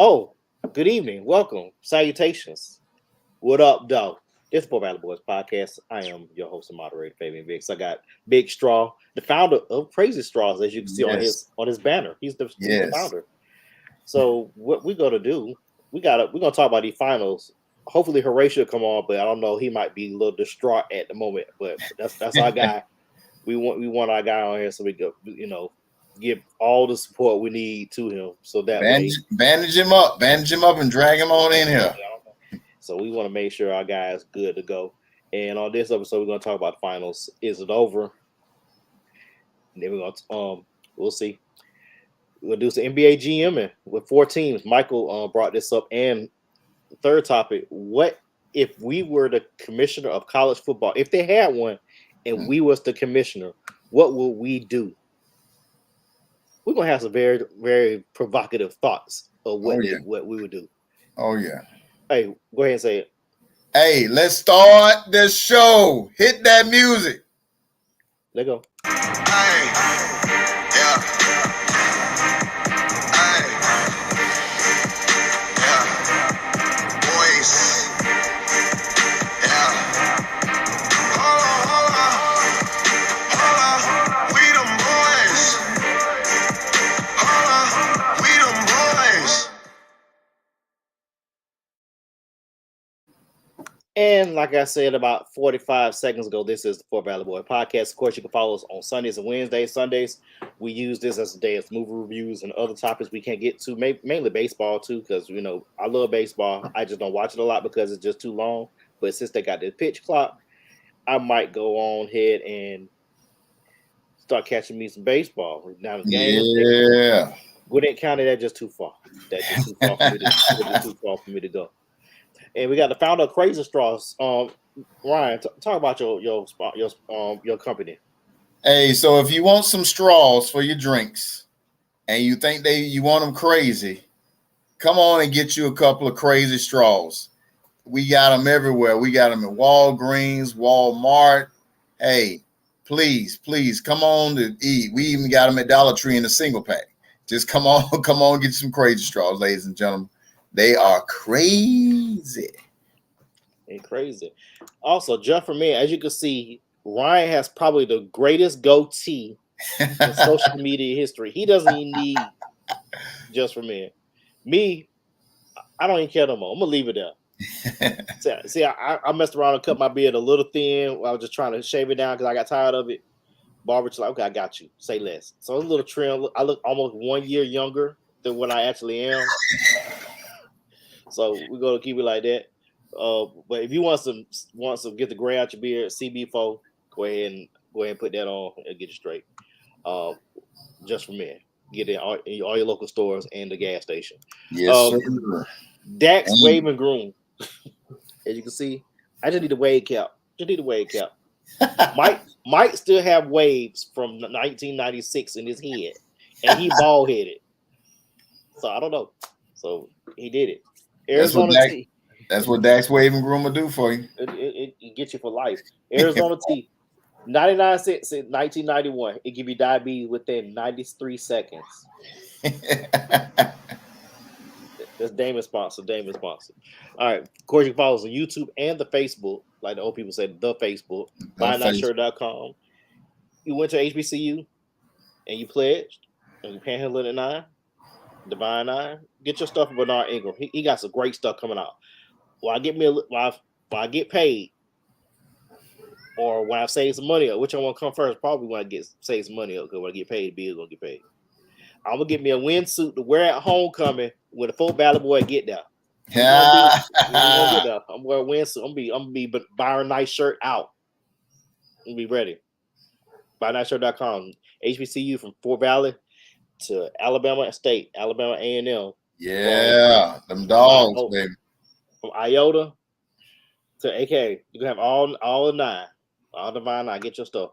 Oh, good evening. Welcome. Salutations. What up, dog? This is Poor Valley Boys podcast. I am your host and moderator, Fabian Vicks. I got Big Straw, the founder of Crazy Straws, as you can see on Yes, his banner. He's the yes. founder. So what we're gonna do, we're gonna talk about these finals. Hopefully Horatio come on, but I don't know. He might be a little distraught at the moment. But that's our guy. We want our guy on here so we go, give all the support we need to him. So that way, Bandage him up, and drag him on in here. so we want to make sure our guy is good to go. And on this episode, we're gonna talk about the finals. Is it over? And then we're gonna we'll see. We'll do some NBA GM with four teams. Michael brought this up. And the third topic: what if we were the commissioner of college football? If they had one, and we was the commissioner, what would we do? We're gonna have some very, very provocative thoughts of Oh yeah, what we would do. oh yeah. Hey, go ahead and say it. Hey, let's start the show. Hit that music. Let go. Hey, yeah, hey, yeah, boys, yeah. Hold on, we them boys. Hold on, we them boys. And like I said about 45 seconds ago, this is the Fort Valley Boy podcast. Of course, you can follow us on Sundays and Wednesdays. Sundays, we use this as a day of movie reviews and other topics we can't get to, mainly baseball too, because I love baseball. I just don't watch it a lot because it's just too long. But since they got this pitch clock, I might go on ahead and start catching me some baseball. Now the games, Yeah. Gwinnett County, that's just too far. That's just too far for me too far for me to go. And we got the founder of Crazy Straws. Ryan, talk about your company. Hey, so if you want some straws for your drinks, and you think you want them crazy, come on and get you a couple of Crazy Straws. We got them everywhere. We got them at Walgreens, Walmart. Hey, please come on to eat. We even got them at Dollar Tree in a single pack. Just come on, get you some Crazy Straws, ladies and gentlemen. They are crazy. And crazy. Also, Jeff for me, as you can see, Ryan has probably the greatest goatee in social media history. He doesn't even need Just for me. Me, I don't even care no more. I'm gonna leave it there. See, I messed around and cut my beard a little thin. I was just trying to shave it down because I got tired of it. Barber's like, okay, I got you. Say less. So it's a little trim. I look almost 1 year younger than what I actually am. So we're gonna keep it like that. But if you want some get the gray out your beard, CB4, go ahead and put that on and get it straight. Just for men, get it all your local stores and the gas station. Yes, sir. Dax Wave and Groom. As you can see, I just need a wave cap. Mike still have waves from 1996 in his head, and he bald headed. So I don't know. So he did it. Arizona T. That's what Dax Wave and Groom will do for you. It gets you for life. Arizona T. 99 cents in 1991. It give you diabetes within 93 seconds. That's Damon sponsor. All right. Of course, you can follow us on YouTube and the Facebook, like the old people said, the Facebook. BuyNightShirt.com. You went to HBCU and you pledged, and you panhandling at 9. Divine 9. Get your stuff from Bernard Ingram. He got some great stuff coming out. While I get paid, or when I save some money up, which I want to come first, probably when I save some money up, because when I get paid, bills gonna get paid. I'm gonna get me a windsuit to wear at homecoming when the Fort Valley Boy get there. I'm wearing a windsuit. I'm gonna be Byron Nice shirt out. I'm gonna be ready. BuyNightShirt.com. HBCU from Fort Valley to Alabama State, Alabama A&M. Yeah, them dogs, baby. From Iota to AK, you can have all the 9, all Divine 9. Get your stuff.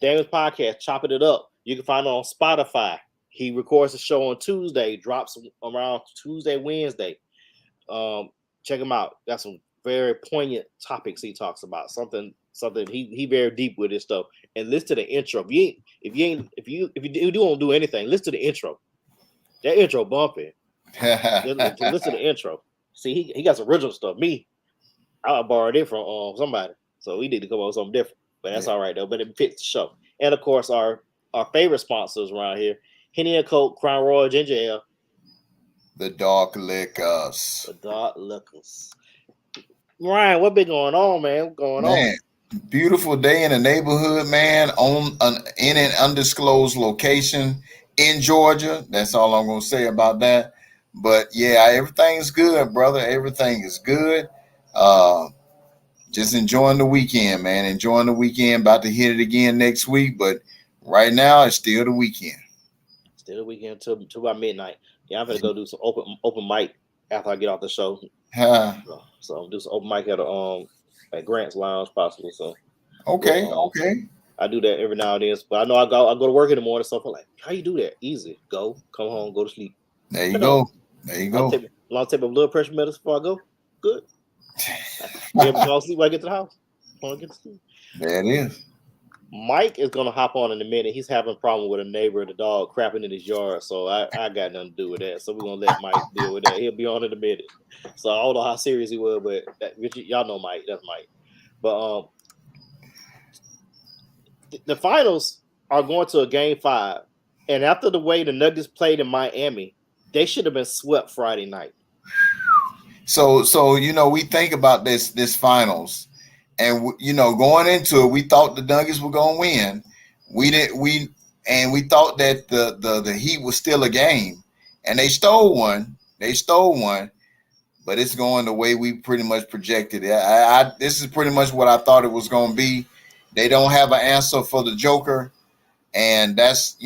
Daniel's podcast, chopping it up. You can find it on Spotify. He records the show on Tuesday, drops around Tuesday, Wednesday. Check him out. Got some very poignant topics he talks about. Something he very deep with his stuff. And listen to the intro. If you do want to do anything, listen to the intro. That intro bumping. To listen to the intro. See, he got some original stuff. Me, I borrowed it from somebody, so we need to come up with something different. But that's all right though. But it fits the show. And of course, our favorite sponsors around here: Henny and Coke, Crown Royal Ginger Ale, the Dark Liquors. The Dark Liquors. Ryan, what been going on, man? What's going on? Beautiful day in the neighborhood, man. In an undisclosed location in Georgia. That's all I'm gonna say about that. But yeah, everything's good, brother. Everything is good. Just enjoying the weekend, man. Enjoying the weekend. About to hit it again next week, but right now it's still the weekend. Still the weekend till about midnight. Yeah, I'm gonna go do some open mic after I get off the show. So I'm do some open mic at Grant's Lounge, possibly. So okay. I do that every now and then, but I know I go to work in the morning. So I'm like, how you do that? Easy. Go, come home, go to sleep. There you go. I'll take my blood pressure medicine before I go. Good. Be able to fall asleep when I get to the house. When I get to sleep. There it is. Mike is gonna hop on in a minute. He's having a problem with a neighbor, the dog crapping in his yard. So I got nothing to do with that. So we're gonna let Mike deal with that. He'll be on in a minute. So I don't know how serious he was, but y'all know Mike. That's Mike. But the finals are going to a game 5, and after the way the Nuggets played in Miami, they should have been swept Friday night. So we think about this finals, and going into it, we thought the Nuggets were gonna win. We thought that the Heat was still a game, and they stole one. But it's going the way we pretty much projected it. This is pretty much what I thought it was going to be. They don't have an answer for the Joker, and that's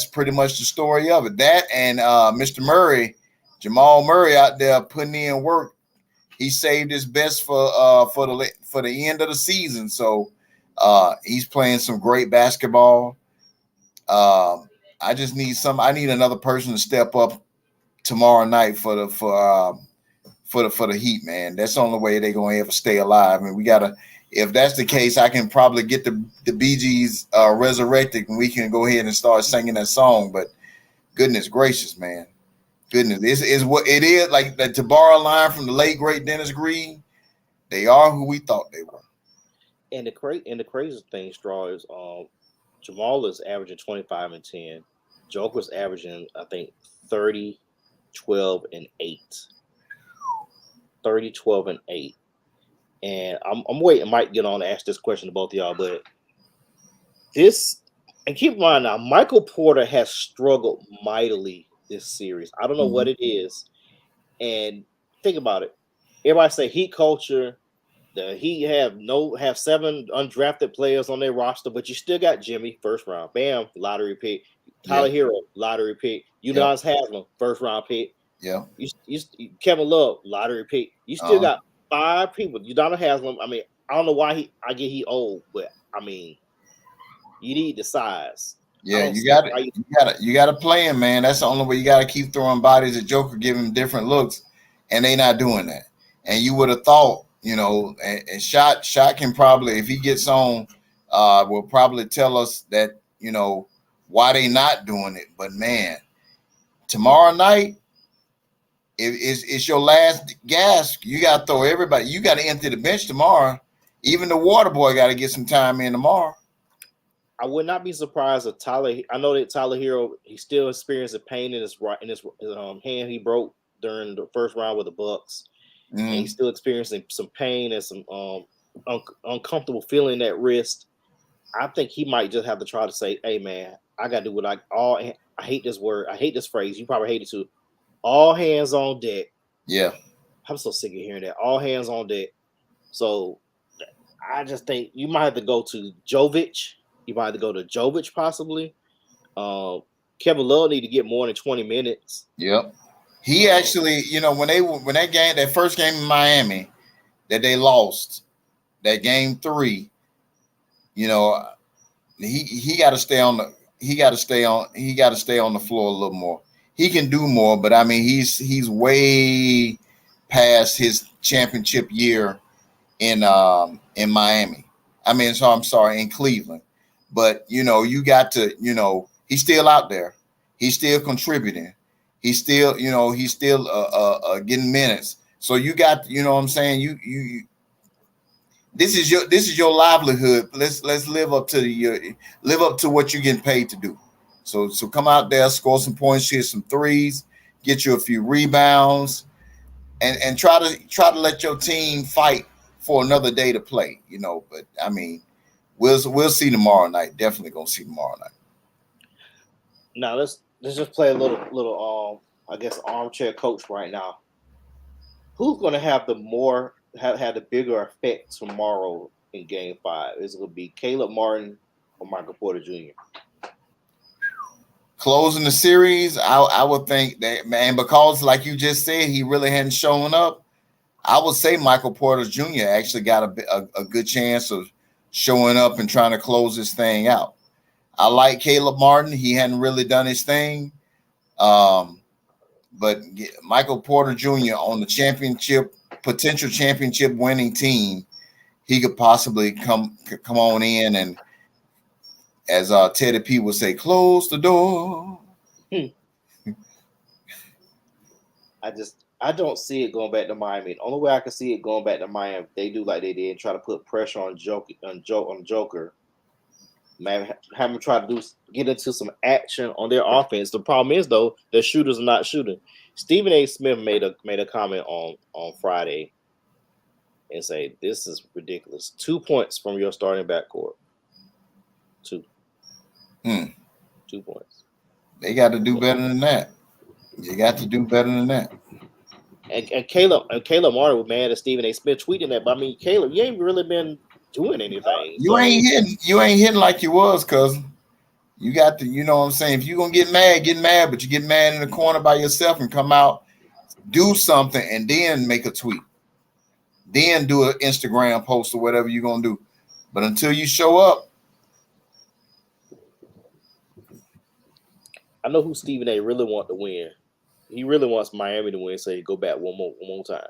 pretty much the story of it. That and Mr. Murray, Jamal Murray, out there putting in work. He saved his best for the end of the season. So he's playing some great basketball. I need another person to step up tomorrow night for the Heat, man. That's the only way they're gonna ever stay alive. I mean, we gotta. If that's the case, I can probably get the Bee Gees resurrected, and we can go ahead and start singing that song. But goodness gracious, man, this is what it is. Like that, to borrow a line from the late great Dennis Green, they are who we thought they were. And the craziest thing, Straw, is Jamal is averaging 25 and 10. Joker's averaging, I think, 30, 12, and 8. 30, 12, and 8. And I'm waiting. Mike get on to ask this question to both of y'all, but and keep in mind now, Michael Porter has struggled mightily this series. I don't know what it is. And think about it. Everybody say Heat culture. The Heat have 7 undrafted players on their roster, but you still got Jimmy, first round. Bam, lottery pick. Tyler Hero, lottery pick. Udonis Haslem, first round pick. Yeah. You Kevin Love, lottery pick. You still got 5 people. Udonis Haslem. I mean, I don't know why he old, but I mean, you need the size. Yeah, you got to play him, man. That's the only way. You got to keep throwing bodies at Joker, give him different looks, and they not doing that. And you would have thought, and Shot can probably, if he gets on, will probably tell us that, why they not doing it. But man, tomorrow night, it's your last gasp. You got to throw everybody. You got to empty the bench tomorrow. Even the water boy got to get some time in tomorrow. I would not be surprised if I know that Tyler Hero, he's still experiencing pain in his hand he broke during the first round with the Bucks. And he's still experiencing some pain and some uncomfortable feeling in that wrist. I think he might just have to try to say, hey, man, I got to do what I hate this word. I hate this phrase. You probably hate it too. All hands on deck. Yeah. I'm so sick of hearing that. All hands on deck. So I just think you might have to go to Jovic. You might have to go to Jovic possibly. Kevin Love need to get more than 20 minutes. Yep. He actually, when that first game in Miami that they lost, that game 3, he got to stay on the floor a little more. He can do more, but I mean he's way past his championship year in Miami. I mean, so I'm sorry, in Cleveland. But you got to, he's still out there. He's still contributing. he's still getting minutes. So you got, you know what I'm saying, you this is your livelihood. Let's live up to what you're getting paid to do. So come out there, score some points, hit some threes, get you a few rebounds, and try to let your team fight for another day to play. But I mean, we'll see tomorrow night. Definitely gonna see tomorrow night. Now let's just play a little I guess armchair coach right now. Who's gonna have have the bigger effect tomorrow in Game 5? Is it gonna be Caleb Martin or Michael Porter Jr.? Closing the series, I would think that, man, because like you just said, he really hadn't shown up. I would say Michael Porter Jr. actually got a good chance of showing up and trying to close this thing out. I like Caleb Martin. He hadn't really done his thing. But Michael Porter Jr. on the potential championship winning team, he could possibly come on in and, as Teddy P would say, close the door. I don't see it going back to Miami. The only way I can see it going back to Miami, they do like they did and try to put pressure on Joker. Maybe have him try to get into some action on their offense. The problem is though, their shooters are not shooting. Stephen A. Smith made a comment on Friday and say this is ridiculous. 2 points from your starting backcourt. 2. 2 points. They got to do better than that. You got to do better than that. And Caleb Martin was mad at Stephen A. Smith tweeting that. But I mean, Caleb, you ain't really been doing anything. You ain't hitting like you was, cuz you got to, you know what I'm saying? If you're gonna get mad, but you get mad in the corner by yourself and come out, do something, and then make a tweet. Then do an Instagram post or whatever you're gonna do. But until you show up. I know who Stephen A. really wants to win. He really wants Miami to win, so he go back one more time.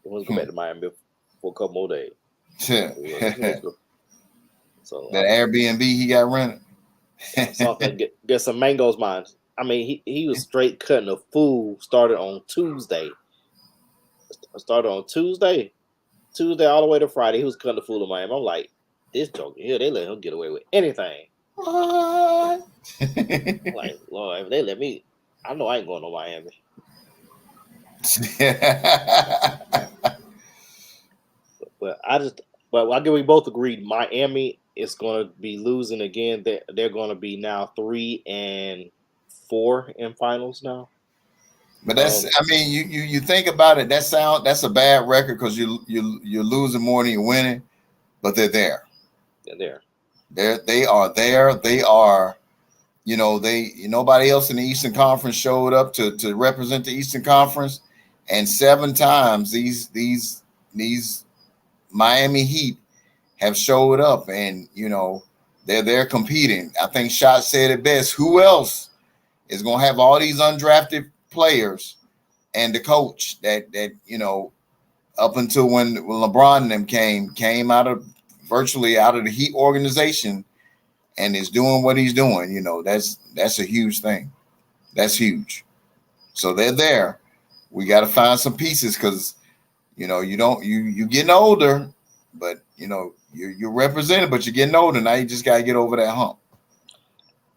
He wants to go back to Miami for a couple more days. So that Airbnb he got rented. Something get some mangoes, man. I mean, he was straight cutting a fool. Started on Tuesday all the way to Friday. He was cutting the fool in Miami. I'm like, this joker here, they let him get away with anything. What? Like, Lord, if they let me, I know I ain't going to Miami. But I think we both agreed Miami is going to be losing again. They're going to be now 3-4 in finals now. But that's, I mean, you think about it. That's a bad record because you're losing more than you're winning. But they're there. They're there. They are there. They are. Nobody else in the Eastern Conference showed up to represent the Eastern Conference, and 7 times these Miami Heat have showed up, and they're competing. I think Shot said it best. Who else is going to have all these undrafted players and the coach that up until when LeBron and them came virtually out of the Heat organization and is doing what he's doing, that's a huge thing. That's huge. So they're there. We got to find some pieces because you getting older, but you're represented, but you're getting older. Now you just got to get over that hump.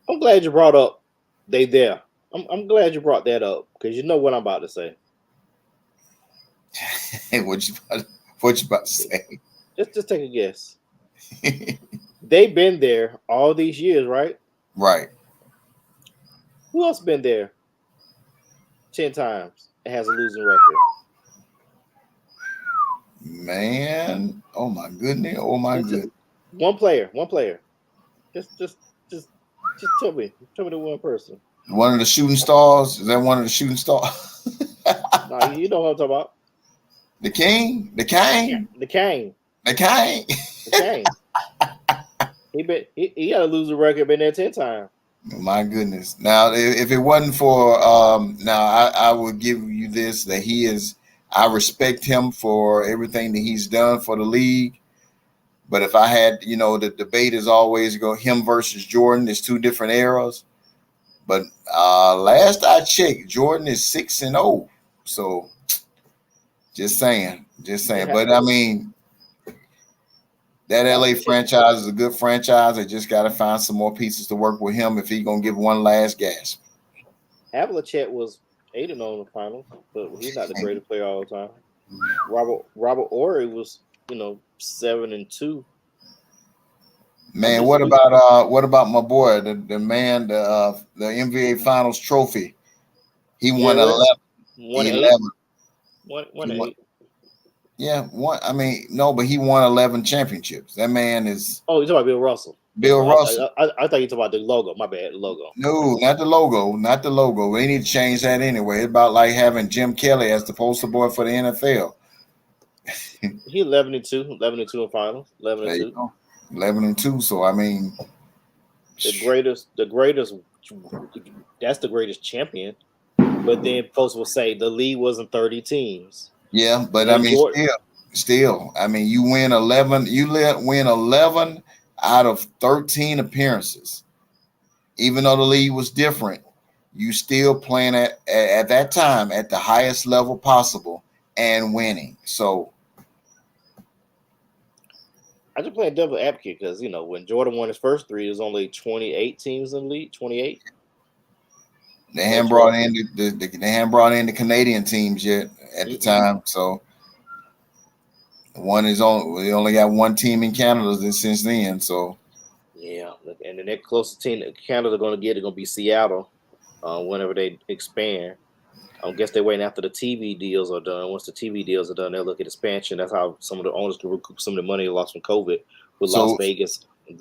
I'm glad you brought up they there. I'm glad you brought that up because you know what I'm about to say. What you about to say? Just take a guess. They've been there all these years, right? Right. Who else been there 10 times and has a losing record? Man, oh my goodness, oh my goodness. One player. Just tell me the one person. One of the shooting stars? Is that one of the shooting stars? No, you know what I'm talking about. The King? The King. He got a losing record, been there 10 times. My goodness. Now, if it wasn't for I would give you this, that I respect him for everything that he's done for the league. But if I had, the debate is always him versus Jordan. It's 2 different eras. But last I checked, Jordan is 6-0. So just saying. But I mean, that LA franchise is a good franchise. They just got to find some more pieces to work with him if he's gonna give one last gasp. Havlicek was 8-0 in the finals, but he's not the greatest player all the time. Robert Ory was, 7-2. Man, what about my boy, the man, the NBA Finals trophy? He won 11. 1-8. 1-8. Yeah, one. I mean, no, but he won 11 championships. That man is. Oh, you're talking about Bill Russell. Bill Russell. I thought you were talking about the logo. My bad, the logo. No, not the logo. Not the logo. They need to change that anyway. It's about like having Jim Kelly as the poster boy for the NFL. He 11-2 in finals. 11-2. 11-2. So I mean, the greatest. That's the greatest champion. But then folks will say the league wasn't 30 teams. Yeah, but I mean, still, I mean, you win 11. You win 11 out of 13 appearances. Even though the league was different, you still playing at that time at the highest level possible and winning. So I just play devil advocate because when Jordan won his first 3, there's only 28 teams in the league. 28. They hadn't brought in the Canadian teams yet at the time. So we only got one team in Canada since then. So yeah, and the next closest team that Canada going to get is going to be Seattle whenever they expand. I guess they're waiting after the TV deals are done. Once the TV deals are done, they'll look at expansion. That's how some of the owners can recoup some of the money they lost from COVID with Las Vegas and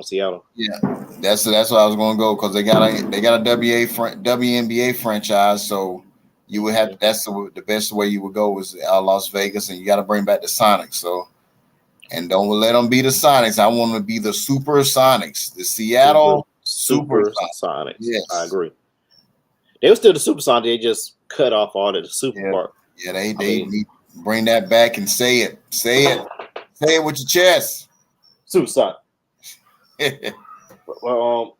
Seattle. Yeah, that's where I was going to go because they got a WNBA franchise. So you would have that's the best way you would go is Las Vegas, and you got to bring back the Sonics. So, and don't let them be the Sonics. I want to be the Super Sonics, the Seattle Super Sonics. Yes, I agree. They were still the Super Sonics. They just cut off all of the super part. Yeah, they need to bring that back and say it with your chest. Super Sonic. Well,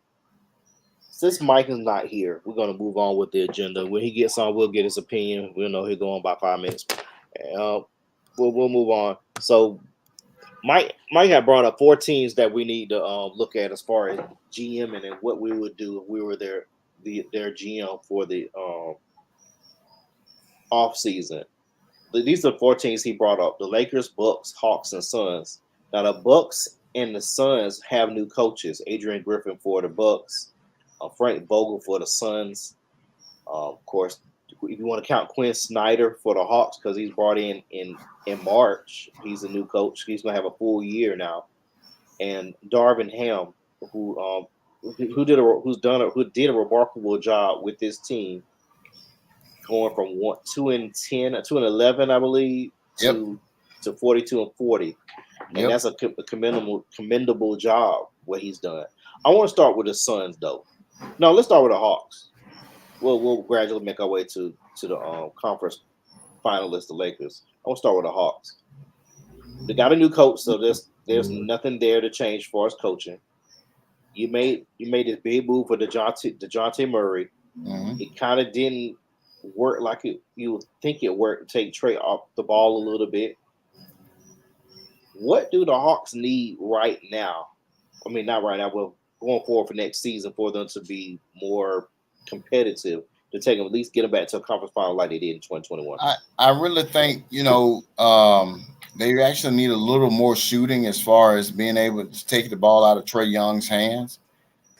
since Mike is not here, we're gonna move on with the agenda. When he gets on, we'll get his opinion. We'll know he'll go on about 5 minutes. We'll move on. So Mike had brought up 4 teams that we need to look at as far as GM and what we would do if we were their GM for the off season. These are 4 teams he brought up: the Lakers, Bucks, Hawks, and Suns. Now the Bucks and the Suns have new coaches: Adrian Griffin for the Bucks, Frank Vogel for the Suns. Of course, if you want to count Quinn Snyder for the Hawks, because he's brought in March, he's a new coach. He's going to have a full year now. And Darvin Ham, who did a remarkable job with this team, going from 2-10, 2-11, I believe, to 42-40. And that's a commendable job what he's done. I want to start with the Suns, though. No, let's start with the Hawks. We'll gradually make our way to the conference finalists, the Lakers. I want to start with the Hawks. They got a new coach, so there's nothing there to change as far as coaching. You made this big move for DeJounte Murray. Mm-hmm. It kind of didn't work like you would think it worked. Take Trey off the ball a little bit. What do the Hawks need right now? I mean, not right now, but going forward for next season for them to be more competitive, to take them, at least get them back to a conference final like they did in 2021. I really think, they actually need a little more shooting as far as being able to take the ball out of Trae Young's hands.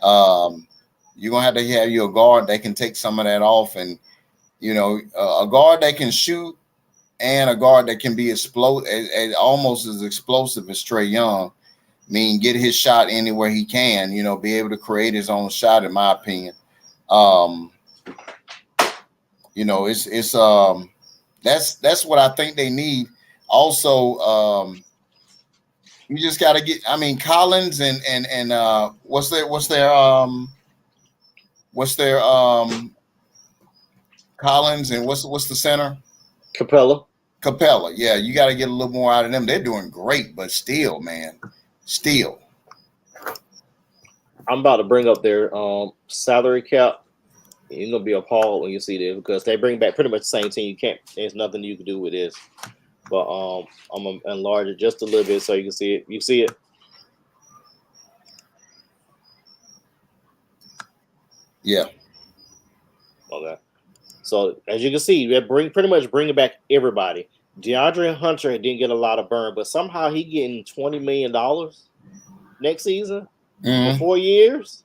You're going to have your guard that can take some of that off, and, a guard that can shoot and a guard that can be almost as explosive as Trae Young. Get his shot anywhere he can, be able to create his own shot, in my opinion. That's what I think they need. Also, you just got to get. Collins and what's their Collins and what's the center? Capella. Yeah, you got to get a little more out of them. They're doing great, but still, man. I'm about to bring up their salary cap You're gonna be appalled when you see this because they bring back pretty much the same team. You can't. There's nothing you can do with this. But I'm gonna enlarge it just a little bit so you can see it. You see it? Yeah. Okay. So as you can see, they're pretty much bringing back everybody. DeAndre Hunter didn't get a lot of burn, but somehow he getting $20 million next season for 4 years.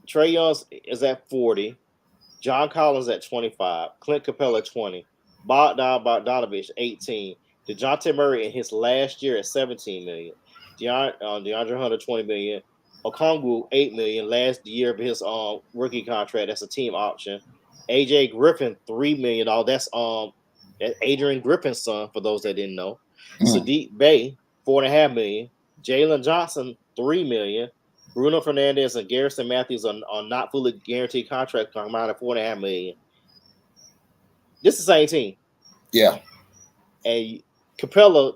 Trae Young is at 40. John Collins at 25. Clint Capella 20. Bogdanovich 18. DeJounte Murray in his last year at 17 million. DeAndre Hunter 20 million. Okongwu 8 million last year of his rookie contract. That's a team option. AJ Griffin $3 million. That's Adrian Griffin's son. For those that didn't know, Sadiq Bey $4.5 million. Jalen Johnson $3 million. Bruno Fernandez and Garrison Matthews on not fully guaranteed contract amount of $4.5 million. This is the same team. Yeah. And Capella,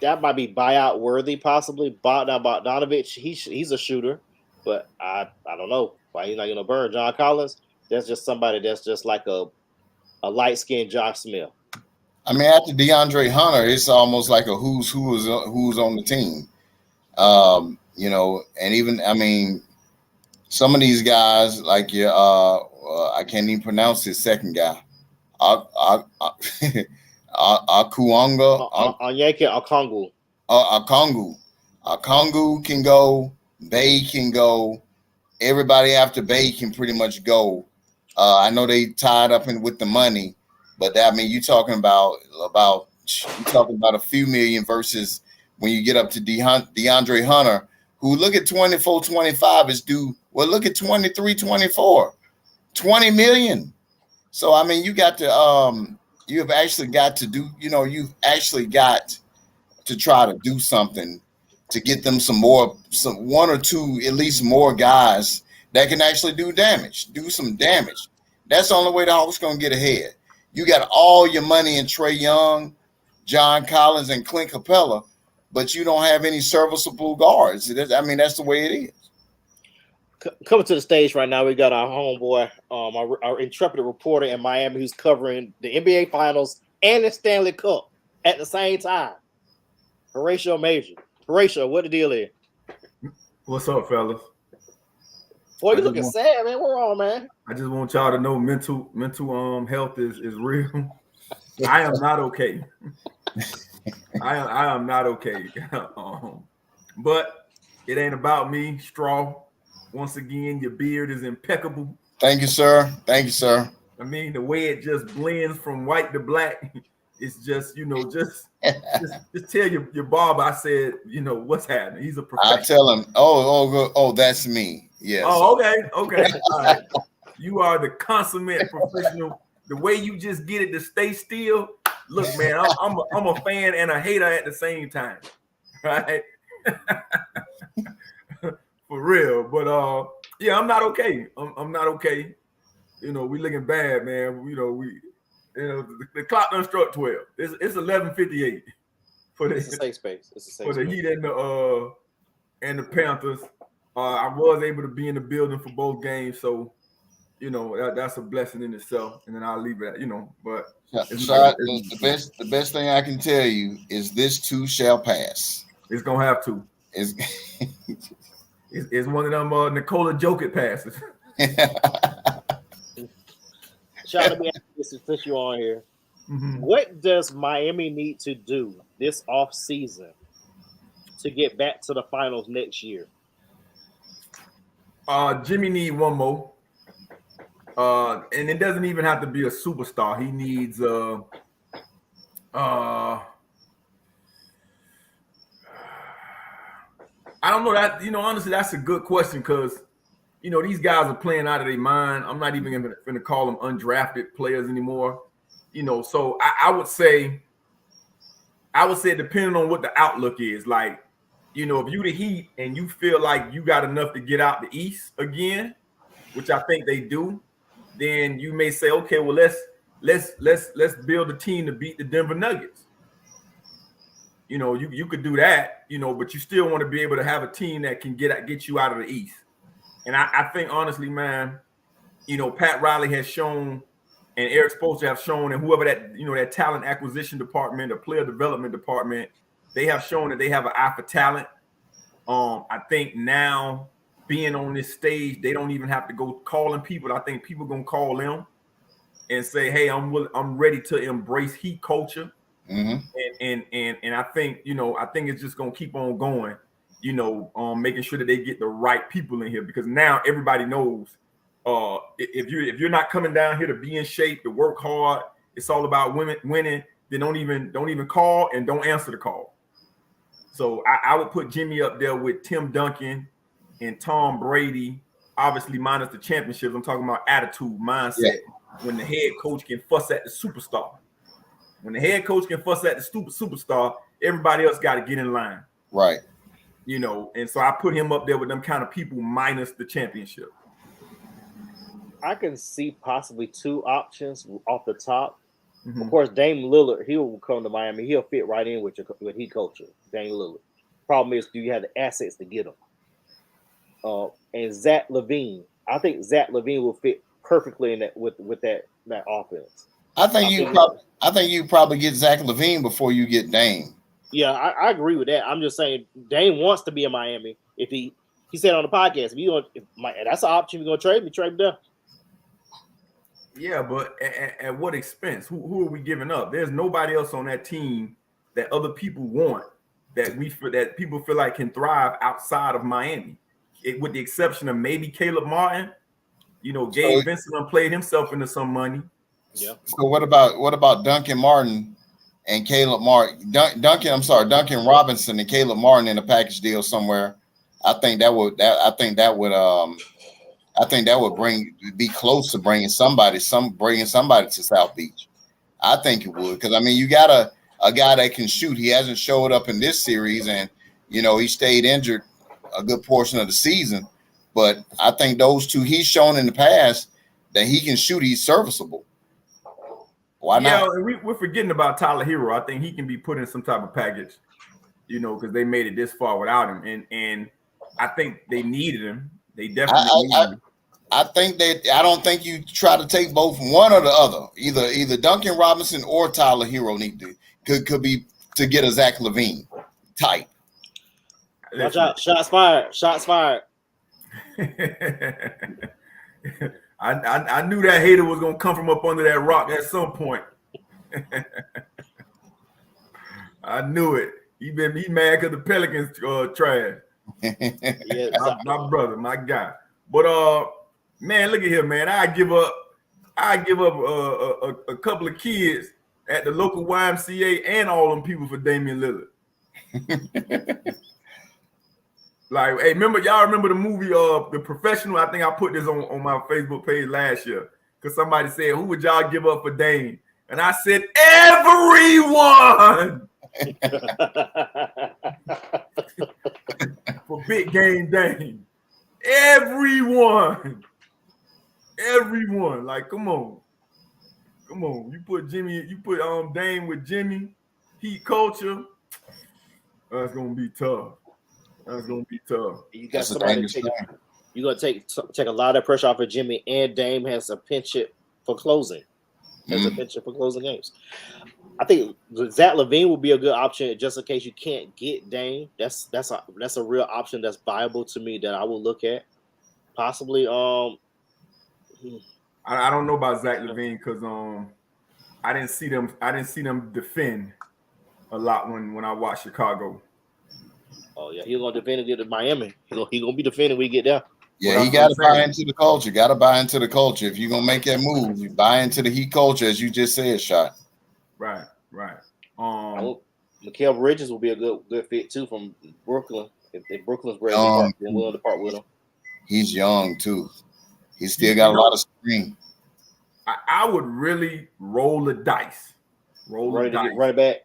that might be buyout worthy, possibly. Bogdanovich, he's a shooter, but I don't know why he's not going to burn. John Collins, that's just somebody that's just like a light skinned Josh Smith. I mean, after DeAndre Hunter, it's almost like a who's on the team. You know, and even I mean, some of these guys like your I can't even pronounce his second guy. Akuanga. Okongwu. Okongwu can go. Bey can go. Everybody after Bey can pretty much go. I know they tied up with the money, but I mean, you're talking about a few million versus when you get up to DeAndre Hunter, who look at 24, 25 is due. Well, look at 23, 24, 20 million. So, I mean, you got to, you have actually got to do, you know, you've actually got to try to do something to get them some one or two, at least more guys that can actually do some damage. That's the only way the Hawks going to get ahead. You got all your money in Trae Young, John Collins, and Clint Capella, but you don't have any serviceable guards. I mean, that's the way it is. Coming to the stage right now, we got our homeboy, our intrepid reporter in Miami who's covering the NBA Finals and the Stanley Cup at the same time. Horatio Major. Horatio, what the deal is? What's up, fellas? Boy, you looking sad, man. What's wrong, man? I just want y'all to know mental health is real. I am not okay. I am not okay. But it ain't about me. Straw. Once again, your beard is impeccable. Thank you, sir. Thank you, sir. I mean, the way it just blends from white to black, it's just, you know, just tell your barber I said, you know, what's happening. He's a professional. I tell him, oh, that's me. Yes. Oh, okay. All right. You are the consummate professional. The way you just get it to stay still. Look, man, I'm a fan and a hater at the same time. Right? For real. But yeah, I'm not okay. I'm not okay. You know, we looking bad, man. You know, the clock done struck 12. It's 11:58 for the safe space. It's a safe for the space. Heat and the Panthers. I was able to be in the building for both games, so you know that's a blessing in itself. And then I'll leave it at, you know, but the best thing I can tell you is this too shall pass. It's gonna have to. It's one of them Nikola Jokic passes. Sean, let me ask you this since you're on here. Mm-hmm. What does Miami need to do this offseason to get back to the finals next year? Jimmy need one more. And it doesn't even have to be a superstar. He needs I don't know that, you know, honestly, that's a good question because, you know, these guys are playing out of their mind. I'm not even going to call them undrafted players anymore. You know, so I would say depending on what the outlook is, like, you know, if you the Heat and you feel like you got enough to get out the East again, which I think they do, then you may say, okay, well, let's build a team to beat the Denver Nuggets. You know, you could do that, you know, but you still want to be able to have a team that can get you out of the East. And I think honestly, man, you know, Pat Riley has shown, and Eric Spoelstra have shown, and whoever that, you know, that talent acquisition department, the player development department, they have shown that they have an eye for talent. I think now being on this stage, they don't even have to go calling people. I think people gonna call them and say, "Hey, I'm ready to embrace Heat culture." And I think, you know, I think it's just gonna keep on going. You know, making sure that they get the right people in here, because now everybody knows. If you're not coming down here to be in shape, to work hard, it's all about winning. Then don't even call and don't answer the call. So I would put Jimmy up there with Tim Duncan and Tom Brady, obviously minus the championships. I'm talking about attitude, mindset. Yeah. When the head coach can fuss at the superstar. When the head coach can fuss at the stupid superstar, everybody else got to get in line. Right. You know, and so I put him up there with them kind of people minus the championship. I can see possibly two options off the top. Of course, Dame Lillard, he will come to Miami. He'll fit right in with Heat culture. Dame Lillard. Problem is, do you have the assets to get him? And Zach LaVine, I think Zach LaVine will fit perfectly in that with that offense. I think you probably get Zach LaVine before you get Dame. Yeah, I agree with that. I'm just saying Dame wants to be in Miami. If he said on the podcast, that's an option. You're gonna trade me down. Yeah, but at what expense? Who are we giving up? There's nobody else on that team that other people want that people feel like can thrive outside of Miami, with the exception of maybe Caleb Martin. You know, Gabe Vincent played himself into some money. Yeah. So what about Duncan Martin and Caleb Martin? Duncan Robinson and Caleb Martin in a package deal somewhere. I think that would be close to bringing somebody to South Beach. I think it would, because I mean, you got a guy that can shoot. He hasn't showed up in this series, and you know he stayed injured a good portion of the season. But I think those two, he's shown in the past that he can shoot. He's serviceable. Why not? Yeah, and we're forgetting about Tyler Hero. I think he can be put in some type of package, you know, because they made it this far without him, and I think they needed him. They definitely needed him. I don't think you try to take both, one or the other. Either Duncan Robinson or Tyler Hero could be to get a Zach LaVine type. Watch out! Shots fired! I knew that hater was gonna come from up under that rock at some point. I knew it. He mad because the Pelicans trash. Yeah, my brother, my guy. But man, look at here, man. I give up a couple of kids at the local YMCA and all them people for Damian Lillard. Like, hey, y'all remember the movie The Professional? I think I put this on my Facebook page last year, because somebody said, who would y'all give up for Dame? And I said, everyone. For big game Dame. Everyone. Like, come on. You put Dame with Jimmy, Heat culture. That's gonna be tough. You got somebody you're gonna take a lot of pressure off of Jimmy, and Dame has a penchant for closing. A penchant for closing games. I think Zach LaVine will be a good option just in case you can't get Dame. That's a real option that's viable to me that I will look at. Possibly. I don't know about Zach LaVine because I didn't see them defend a lot when I watched Chicago. Oh yeah, he's gonna defend and get to Miami. He's gonna be defending when we get there. Yeah, he got to buy into the culture. Got to buy into the culture. If you're gonna make that move, you buy into the Heat culture, as you just said, Shot. Right. Mikal Bridges will be a good fit too from Brooklyn. If Brooklyn's ready to willing to part with him. He's young too. He's still got a lot of screen. I would really roll the dice. Running back.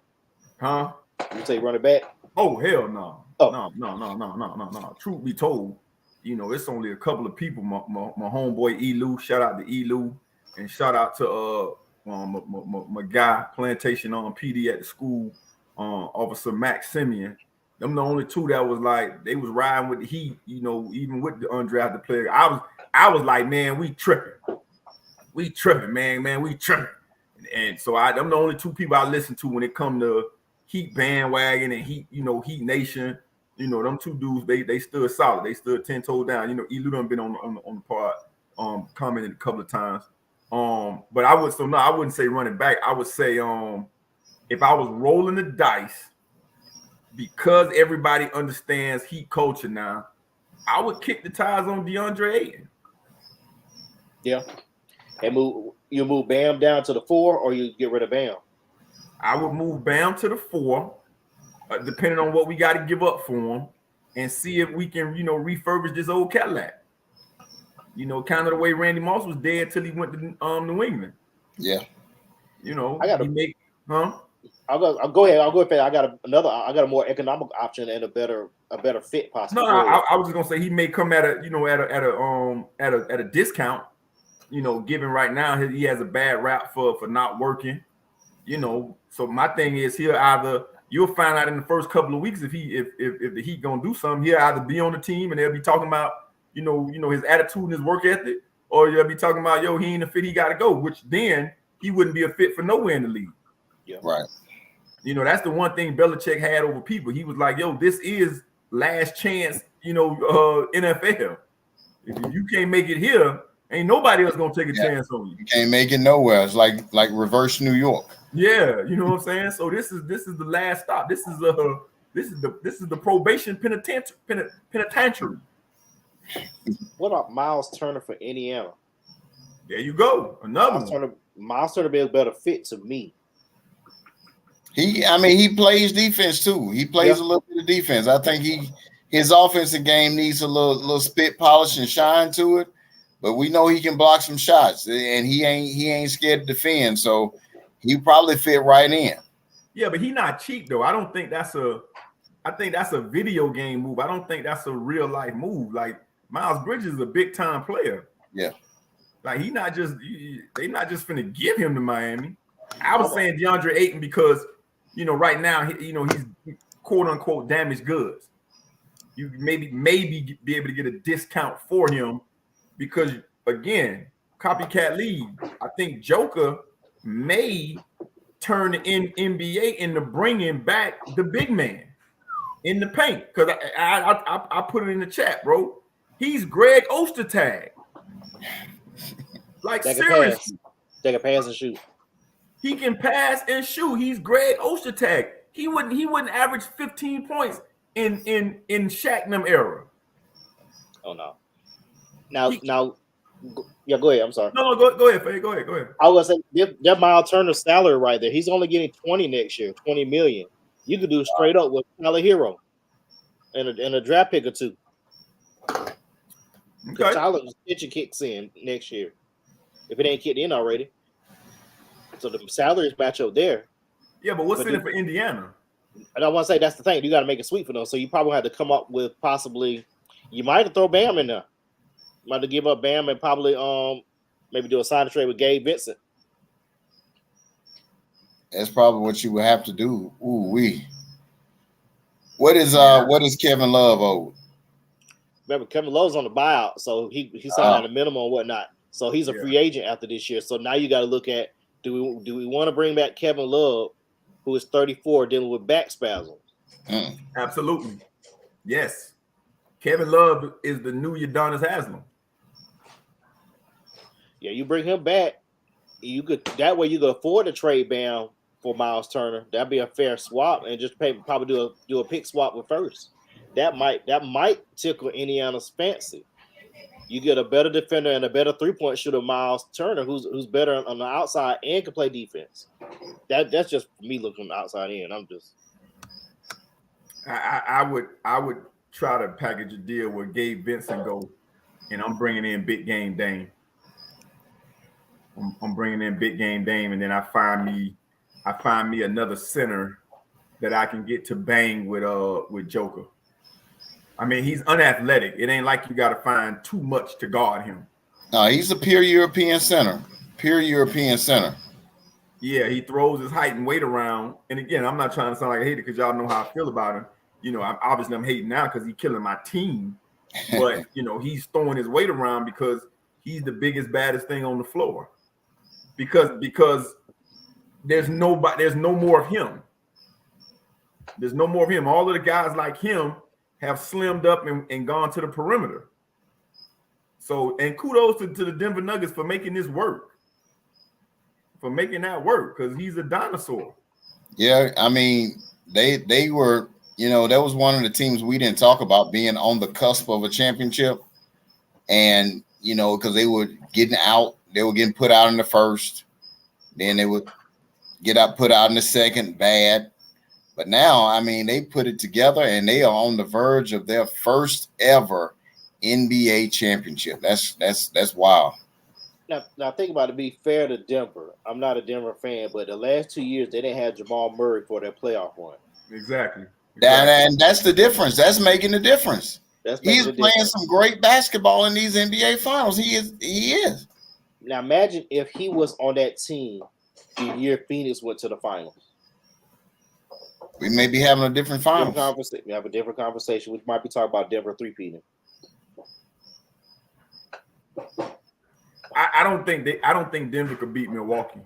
Huh? You say running back? Oh hell no. Oh. No. Truth be told, you know, it's only a couple of people. My homeboy Elu, shout out to Elu, and shout out to my guy Plantation on PD at the school, Officer Max Simeon. Them the only two that was like they was riding with the Heat, you know, even with the undrafted player. I was like, man, we tripping, man, we tripping. And so them the only two people I listen to when it come to Heat bandwagon and Heat, you know, Heat Nation. You know, them two dudes, they stood solid. They stood 10 toes down. You know, Elu done been on the part, commented a couple of times. But I wouldn't say running back. I would say if I was rolling the dice, because everybody understands Heat culture now, I would kick the tires on DeAndre Ayton. Yeah. And you move Bam down to the 4, or you get rid of Bam? I would move Bam to the 4, depending on what we got to give up for him, and see if we can, you know, refurbish this old Cadillac. You know, kind of the way Randy Moss was dead till he went to New England. Yeah. You know, I'll go ahead. I got a more economic option and a better fit possibly. No, I was just gonna say he may come at a discount. You know, given right now he has a bad rap for not working. You know, so my thing is you'll find out in the first couple of weeks if the Heat gonna do something. He'll either be on the team and they'll be talking about you know his attitude and his work ethic, or you'll be talking about he ain't a fit, he got to go. Which then he wouldn't be a fit for nowhere in the league. Yeah, right. You know, that's the one thing Belichick had over people. He was like, this is last chance, you know, NFL. If you can't make it here, ain't nobody else gonna take a chance on you. You can't make it nowhere. It's like reverse New York. Yeah, you know what I'm saying? So this is the last stop. This is the probation penitentiary. What about Miles Turner for Indiana? There you go. Another Miles Turner be a better fit to me. He plays defense too. He plays a little bit of defense. I think his offensive game needs a little spit polish and shine to it, but we know he can block some shots, and he ain't scared to defend. So he probably fit right in. Yeah, but he's not cheap though. I think that's a video game move. I don't think that's a real life move. Like Miles Bridges is a big time player. Yeah, like they not just finna give him to Miami. I was saying DeAndre Ayton because you know right now he's quote unquote damaged goods. You maybe be able to get a discount for him because again, copycat league. I think Joker may turn the NBA into bringing back the big man in the paint because I put it in the chat, bro. He's Greg Ostertag. Like seriously, they can pass and shoot. He can pass and shoot. He's Greg Ostertag. He wouldn't average 15 points in Shaq and them era. Oh no. Now, yeah, go ahead. I'm sorry. No, go ahead, Faye. Go ahead. I was gonna say that Miles Turner salary right there. He's only getting 20 next year, 20 million. You could do straight up with Tyler Hero and a draft pick or two. Okay. Tyler's pitcher kicks in next year if it ain't kicked in already. So the salaries match up there. Yeah, but what's in it for Indiana? And I want to say that's the thing. You got to make it sweet for them. So you probably have to come up with possibly. You might have to throw Bam in there. You might have to give up Bam and probably maybe do a sign trade with Gabe Vincent. That's probably what you would have to do. Ooh wee. What is Kevin Love owed? Remember, Kevin Love's on the buyout, so he signed at a minimum and whatnot. So he's a free agent after this year. So now you got to look at do we want to bring back Kevin Love, who is 34, dealing with back spasms? Absolutely, yes. Kevin Love is the new Udonis Haslem. Yeah, you bring him back. You could you could afford to trade Bam for Miles Turner. That'd be a fair swap, and just probably do a pick swap with first. That might tickle Indiana's fancy. You get a better defender and a better 3-point shooter, Miles Turner, who's better on the outside and can play defense. That's just me looking outside in. I would try to package a deal where Gabe Vincent go, and I'm bringing in Big Game Dame. I'm bringing in Big Game Dame, and then I find me another center that I can get to bang with Joker. I mean, he's unathletic. It ain't like you got to find too much to guard him. No, he's a pure European center. Yeah, he throws his height and weight around. And again, I'm not trying to sound like a hater because y'all know how I feel about him. you know, I'm hating now because he's killing my team. But you know, he's throwing his weight around because he's the biggest, baddest thing on the floor. Because there's no more of him. There's no more of him. All of the guys like him have slimmed up and gone to the perimeter. So, and kudos to the Denver Nuggets for making this work. For making that work, because he's a dinosaur. Yeah, I mean, they were, you know, that was one of the teams we didn't talk about being on the cusp of a championship. And, you know, because they were getting put out in the first, then they would put out in the second, bad. But now, I mean, they put it together and they are on the verge of their first ever NBA championship. That's wild. Now think about it. To be fair to Denver, I'm not a Denver fan, but the last 2 years they didn't have Jamal Murray for their playoff run. Exactly. And that's the difference. That's making the difference. He's playing some great basketball in these NBA finals. He is. Now imagine if he was on that team the year Phoenix went to the finals. We may be having a different finals. We have a different conversation. We might be talking about Denver three-peating. I don't think Denver could beat Milwaukee.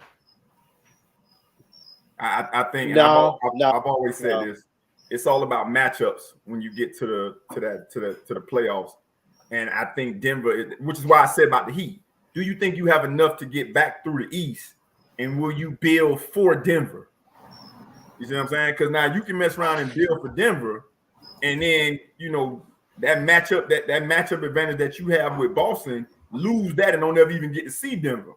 I think I've always said this. It's all about matchups when you get to the playoffs. And I think Denver, which is why I said about the Heat. Do you think you have enough to get back through the East? And will you build for Denver? You see what I'm saying? Because now you can mess around and build for Denver, and then you know that matchup advantage that you have with Boston, lose that and don't ever even get to see Denver.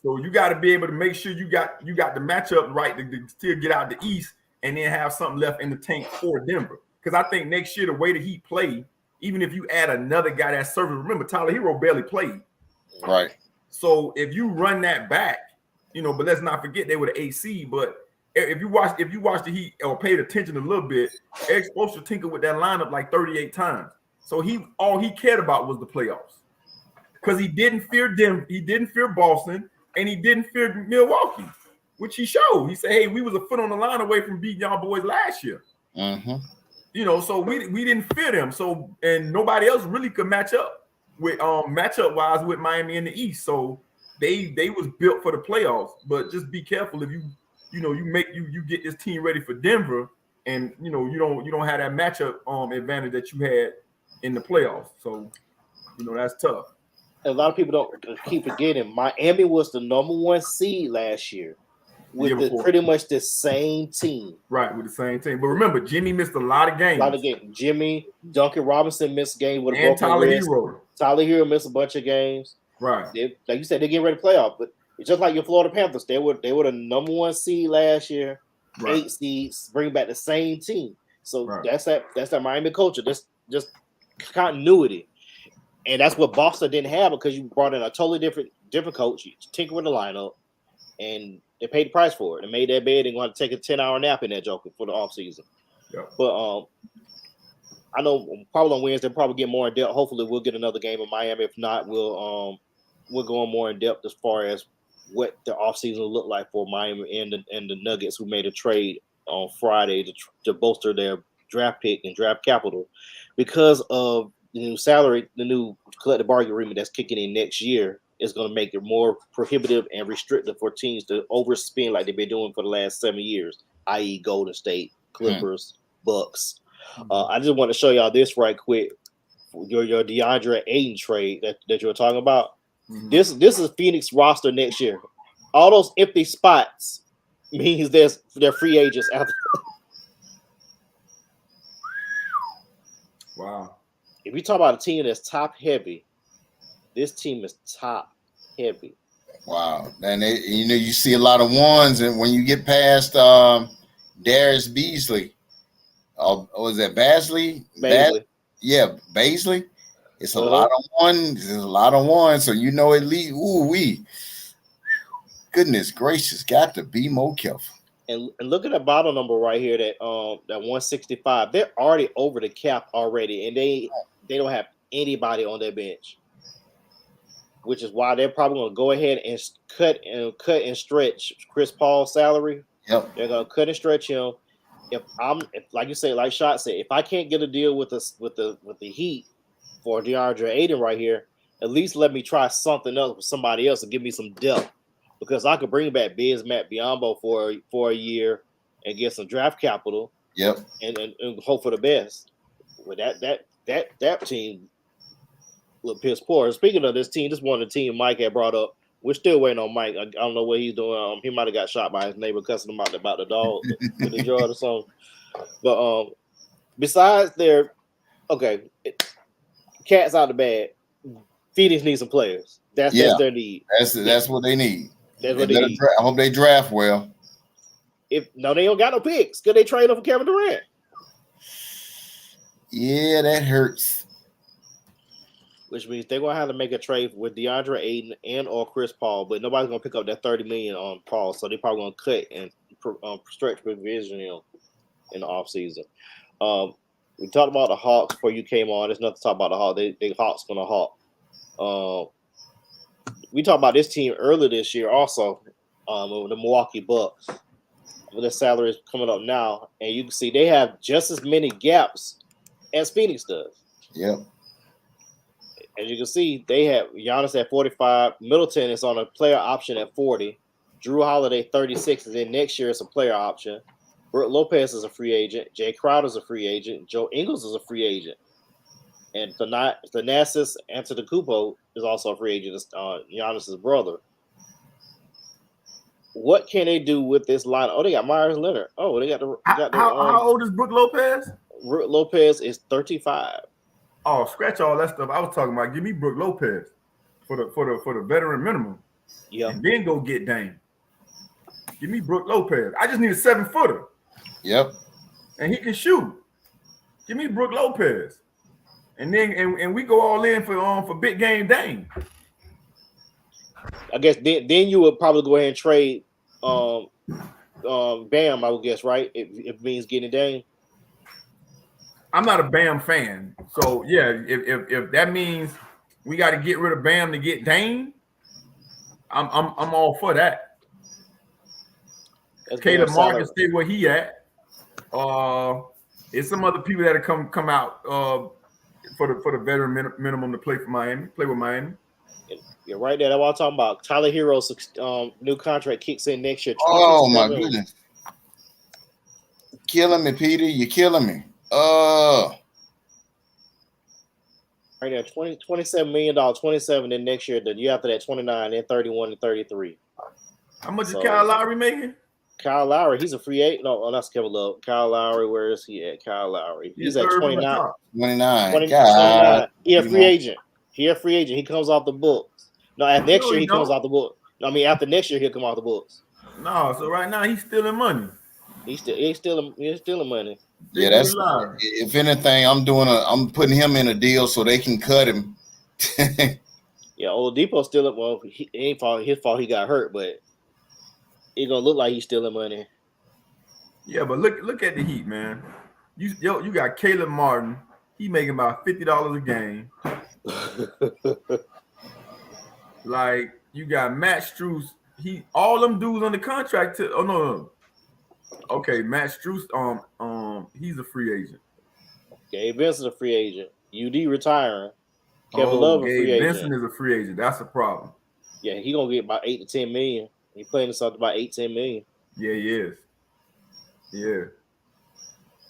So you got to be able to make sure you got the matchup right to still get out the East and then have something left in the tank for Denver. Because I think next year the way that he played, even if you add another guy that serves, remember Tyler Hero barely played. Right. So if you run that back, you know, but let's not forget they were the AC. But if you watch the Heat or paid attention a little bit, Eric Spoelstra tinkered with that lineup like 38 times. So all he cared about was the playoffs. Because he didn't fear Denver, he didn't fear Boston, and he didn't fear Milwaukee, which he showed. He said, "Hey, we was a foot on the line away from beating y'all boys last year." Mm-hmm. You know, so we didn't fear them. So and nobody else really could match up wise with Miami in the East. So they was built for the playoffs. But just be careful if you get this team ready for Denver, and you don't have that matchup advantage that you had in the playoffs. So you know that's tough. A lot of people don't keep forgetting Miami was the number 1 seed last year with pretty much the same team. Right, with the same team. But remember, Jimmy missed a lot of games. Jimmy, Duncan Robinson missed games with a and broken Tyler wrist. Hero. Tyler Hero missed a bunch of games. Right. Like you said, they're getting ready to playoff. But it's just like your Florida Panthers. They were the number 1 seed last year. Right. 8 seeds, bring back the same team. So that's that Miami culture. That's just continuity. And that's what Boston didn't have because you brought in a totally different coach. You tinker with the lineup, and they paid the price for it. They made that bed and going to take a 10-hour nap in that joker for the offseason. Yeah. But I know probably on Wednesday probably get more in depth. Hopefully we'll get another game in Miami. If not, we'll go on more in depth as far as what the offseason will look like for Miami and the Nuggets, who made a trade on Friday to bolster their draft pick and draft capital because of the new salary, the new collective bargaining agreement that's kicking in next year is going to make it more prohibitive and restrictive for teams to overspend like they've been doing for the last 7 years, i.e. Golden State, Clippers, Bucks. I just want to show y'all this right quick. Your DeAndre Ayton trade that you were talking about. Mm-hmm. This is Phoenix roster next year. All those empty spots means they're free agents after. Wow. If you talk about a team that's top heavy, this team is top heavy. Wow. And you see a lot of ones, and when you get past Darius Beasley, was that Basley? Baisley. It's a lot of ones. There's a lot of ones. So you know at least, goodness gracious, got to be more careful. And look at the bottom number right here, that 165. They're already over the cap already, and they don't have anybody on their bench, which is why they're probably going to go ahead and cut and stretch Chris Paul's salary. Yep. They're going to cut and stretch him. if like you say, like Shot said, if I can't get a deal with the Heat for DeAndre Ayton right here, at least let me try something else with somebody else and give me some depth, because I could bring back Bismack Biyombo for a year and get some draft capital. Yep. And hope for the best. With that team look piss poor. Speaking of this team, this one of the team Mike had brought up. We're still waiting on Mike. I don't know what he's doing. He might have got shot by his neighbor cussing him out about the dog with the yard or something. But besides their cats out the bag, Phoenix needs some players. That's their need. That's what they need. That's what they need. I hope they draft well. They don't got no picks. Could they trade them for Kevin Durant? Yeah, that hurts. Which means they're gonna have to make a trade with DeAndre Ayton and or Chris Paul, but nobody's gonna pick up that $30 million on Paul, so they're probably gonna cut and stretch provision in the offseason. We talked about the Hawks before you came on. There's nothing to talk about the Hawks. They Hawks gonna Hawk. We talked about this team earlier this year also, with the Milwaukee Bucks. With their salaries coming up now, and you can see they have just as many gaps as Phoenix does. Yep. As you can see, they have Giannis at 45. Middleton is on a player option at 40. Drew Holiday 36, and then next year it's a player option. Brook Lopez is a free agent. Jay Crowder is a free agent. Joe Ingles is a free agent. And Thanasis Antetokounmpo is also a free agent. It's Giannis' brother. What can they do with this line? Oh, they got Myers Leonard. Oh, they got the. How old is Brook Lopez? Brook Lopez is 35. Oh, scratch all that stuff I was talking about. Give me Brook Lopez for the veteran minimum. Yeah. And then go get Dame. Give me Brook Lopez. I just need a 7-footer. Yep. And he can shoot. Give me Brook Lopez. And then and we go all in for big game Dame. I guess then you would probably go ahead and trade Bam, I would guess, right? If it means getting Dame. I'm not a Bam fan. So yeah, if that means we got to get rid of Bam to get Dame, I'm all for that. Caleb Martin stay where he at. There's some other people that have come out for the veteran minimum to play for Miami, play with Miami. You're right there. That's what I'm talking about. Tyler Hero's new contract kicks in next year. Oh my goodness! Killing me, Peter. You're killing me. Right there, $27 million, 27. Then next year, the year after that, 29, then 31 and 33. How much is Kyle Lowry making? Kyle Lowry, he's a free agent. No, that's Kevin Love. Kyle Lowry, where is he at? Kyle Lowry, he's at 29. 29. He a free agent. He a free agent. He comes off the books. No, next year he comes off the book. I mean, after next year he'll come off the books. No, so right now he's stealing money. He's stealing money. Yeah, that's if anything, I'm putting him in a deal so they can cut him. Yeah, Oladipo stealing. Well, it ain't his fault. He got hurt, but it's gonna look like he's stealing money. Yeah, but look at the Heat, man. You got Caleb Martin. He making about $50 a game. Like you got Matt Strus. All them dudes on the contract. No. Okay, Matt Strus. He's a free agent. Gabe Vincent's a free agent. UD retiring. Kevin Love a free agent. Vincent is a free agent. That's a problem. Yeah, he gonna get about 8 to 10 million. He playing something about 8-10 million. Yeah, he is.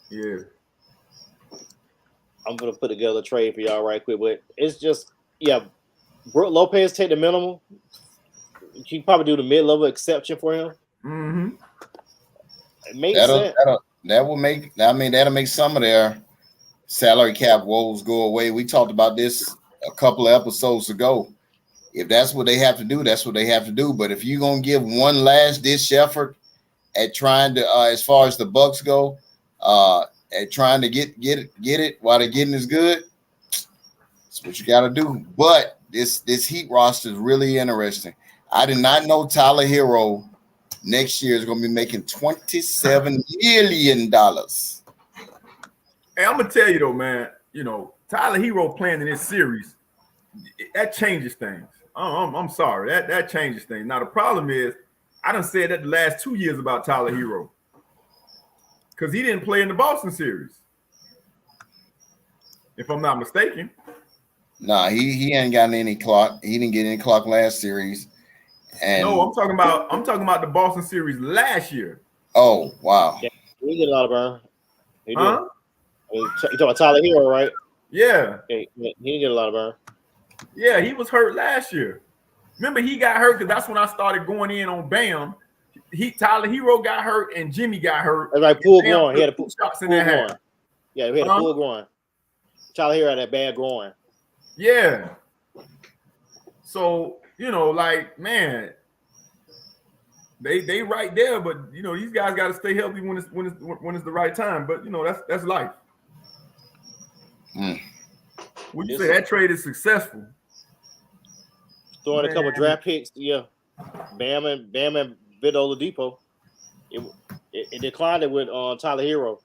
Yeah. I'm gonna put together a trade for y'all right quick, but it's just Brook Lopez take the minimum. You can probably do the mid-level exception for him. Mm-hmm. It makes sense. That'll make some of their salary cap woes go away. We talked about this a couple of episodes ago. If that's what they have to do, that's what they have to do. But if you're gonna give one last ditch effort at trying to, as far as the Bucks go, at trying to get it while they're getting as good, that's what you got to do. But this Heat roster is really interesting. I did not know Tyler Hero next year is going to be making $27 million. Hey, I'm gonna tell you though, man. You know, Tyler Hero playing in this series, that changes things. I'm sorry, that changes things. Now the problem is, I done said that the last 2 years about Tyler Hero. Tyler Hero playing in this series, that changes things. I'm sorry, that changes things. Now the problem is, I done said that the last 2 years about Tyler Hero. Tyler Hero playing in this series, that changes things. Now the problem is, I done said that the last 2 years about Tyler Hero. because he didn't play in the Boston series, if I'm not mistaken. Nah, he ain't gotten any clock. He didn't get any clock last series. And No, I'm talking about the Boston series last year. oh wow. Yeah, he didn't get a lot of burn. He did. Huh? You talking about Tyler Hero, right? Yeah. He didn't get a lot of burn. Yeah, he was hurt last year. Remember, he got hurt because that's when I started going in on Bam. Tyler Hero got hurt and Jimmy got hurt. That's right, full Bam groin. He had a took full 2 shots in groin. their half. Yeah, he had a full groin. Tyler Hero had that bad groin. Yeah. So, like, man, they right there, but these guys got to stay healthy when it's the right time. But that's life. Would you say that trade is successful? Throwing a couple draft picks, yeah. Bam and Victor Oladipo. It declined it with Tyler Hero.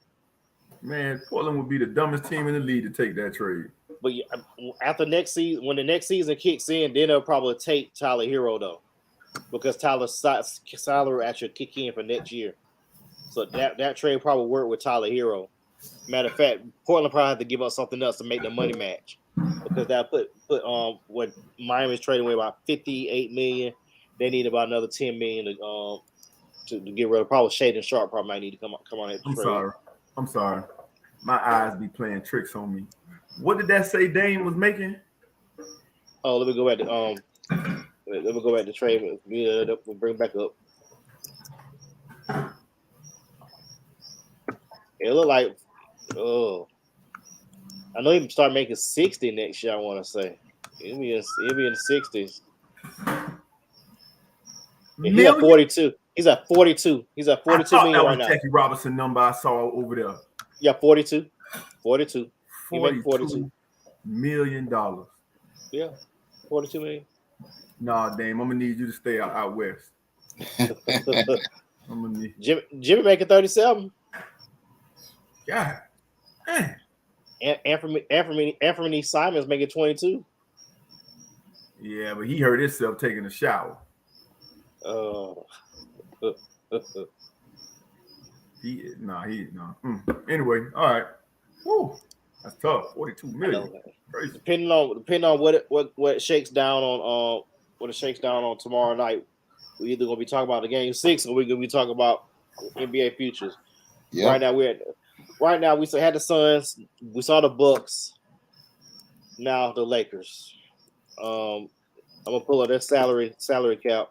Man, Portland would be the dumbest team in the league to take that trade. But after next season, when the next season kicks in, then they'll probably take Tyler Hero though, because Tyler's salary actually kick in for next year. So that trade probably work with Tyler Hero. Matter of fact, Portland probably have to give up something else to make the money match, because that put what Miami's trading away about $58 million. They need about another $10 million to get rid of. Probably Shaden Sharp probably might need to come on that trade. I'm sorry. My eyes be playing tricks on me. What did that say Dame was making? Oh, let me go back to trade. We'll bring it back up. It look like, I know he start making 60 next year. I want to say he'll be in the 60s. He's at 42. He's at 42. He's at 42 million right now. Jackie Robinson number I saw over there. Yeah, 42. 42. He made $42 million. Yeah, 42 million. Nah, Dame, I'm gonna need you to stay out west. I'm gonna need Jimmy making 37. God. Man. Anthony Simons making 22. Yeah, but he hurt himself taking a shower. Anyway, all right. Woo, that's tough. 42 million. Crazy. Depending on what shakes down on tomorrow night, we either gonna be talking about the game 6 or we're gonna be talking about NBA futures. Yeah. Right now we had the Suns, we saw the Bucks, now the Lakers. I'm gonna pull up their salary cap.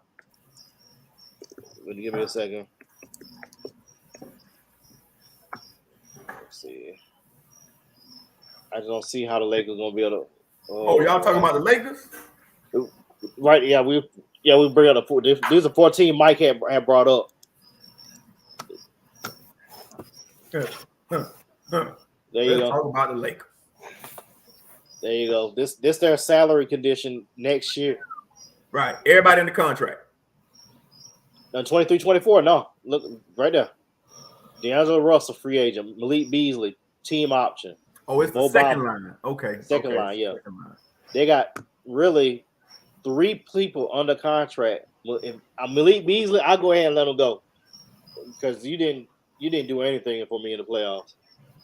Give me a second. Let's see. I just don't see how the Lakers gonna be able to. Y'all talking about the Lakers? Right? Yeah, we bring up these are 14 Mike had brought up. There you go. Talk about the Lakers. There you go. This their salary condition next year. Right. Everybody in the contract. 23-24. No, look right there. D'Angelo Russell, free agent. Malik Beasley, team option. Oh, it's the second line. Okay. Second line, yeah. They got really 3 people under contract. If Malik Beasley, I'll go ahead and let him go, because you didn't do anything for me in the playoffs.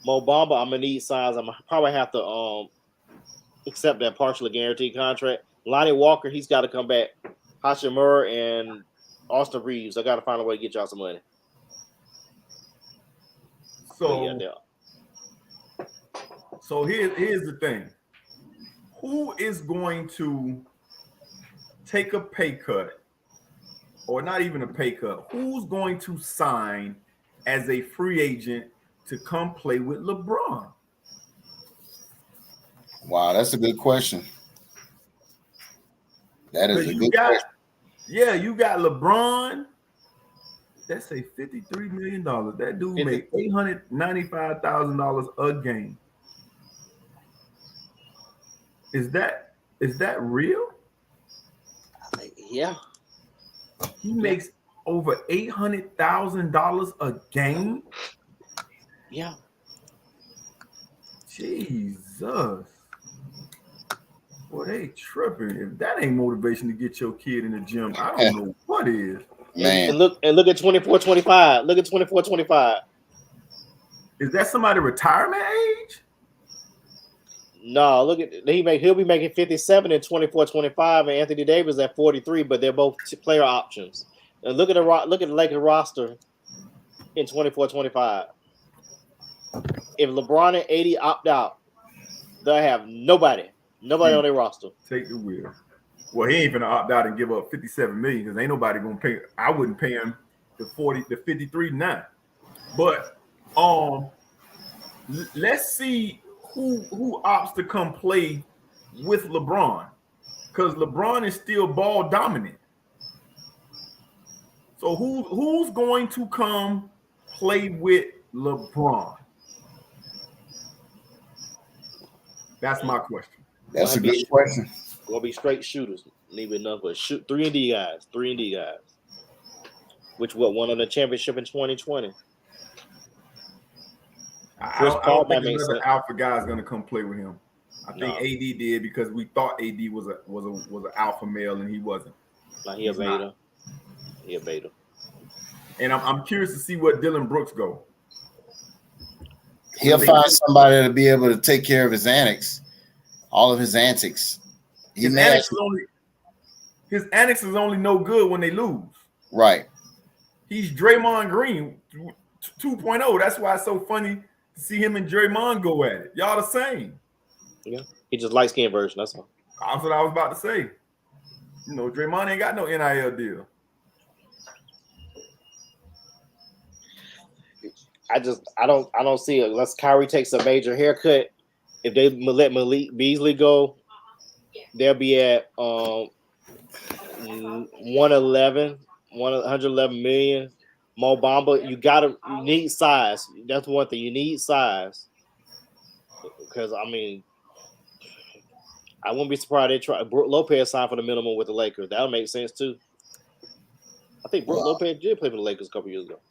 Mo Bamba, I'm gonna need signs. I'm probably have to accept that partially guaranteed contract. Lonnie Walker, he's got to come back. Hachimura and Austin Reeves, I got to find a way to get y'all some money. So here's the thing. Who is going to take a pay cut, or not even a pay cut? Who's going to sign as a free agent to come play with LeBron? Wow, that's a good question. That is a good question. Yeah, you got LeBron. That's a $53 million. That dude made $895,000 a game. Is that real? Yeah. He makes over $800,000 a game. Yeah. Jesus. Boy, they tripping. If that ain't motivation to get your kid in the gym, I don't know what is. Man. And look at 24-25. Look at 24-25. Is that somebody retirement age? No, look at he'll be making 57 in 24-25, and Anthony Davis at 43, but they're both player options. And look at the Lakers roster in 24-25. If LeBron and AD opt out, they'll have nobody on their roster. Take the wheel. Well, he ain't gonna opt out and give up $57 million because ain't nobody gonna pay. I wouldn't pay him the 53 now. But let's see who opts to come play with LeBron, because LeBron is still ball dominant. So who's going to come play with LeBron? That's my question. That's a good question. Gonna be straight shooters. Need enough but shoot 3-and-D guys. Which won on the championship in 2020. I don't think another alpha guy is going to come play with him. I think AD did because we thought AD was an alpha male and he wasn't. Like he a beta. He a beta. And I'm curious to see what Dylan Brooks go. He'll find somebody to be able to take care of his antics, all of his antics. His antics is only no good when they lose. Right. He's Draymond Green 2.0. That's why it's so funny to see him and Draymond go at it. Y'all the same. Yeah, he just light skin version. That's all. That's what I was about to say. You know, Draymond ain't got no NIL deal. I don't see it unless Kyrie takes a major haircut. If they let Malik Beasley go, they'll be at 111 million. Mo Bamba, you need size. That's one thing. You need size. Because I mean, I wouldn't be surprised they try. Brook Lopez signed for the minimum with the Lakers. That would make sense too. I think Brook Lopez did play for the Lakers a couple years ago.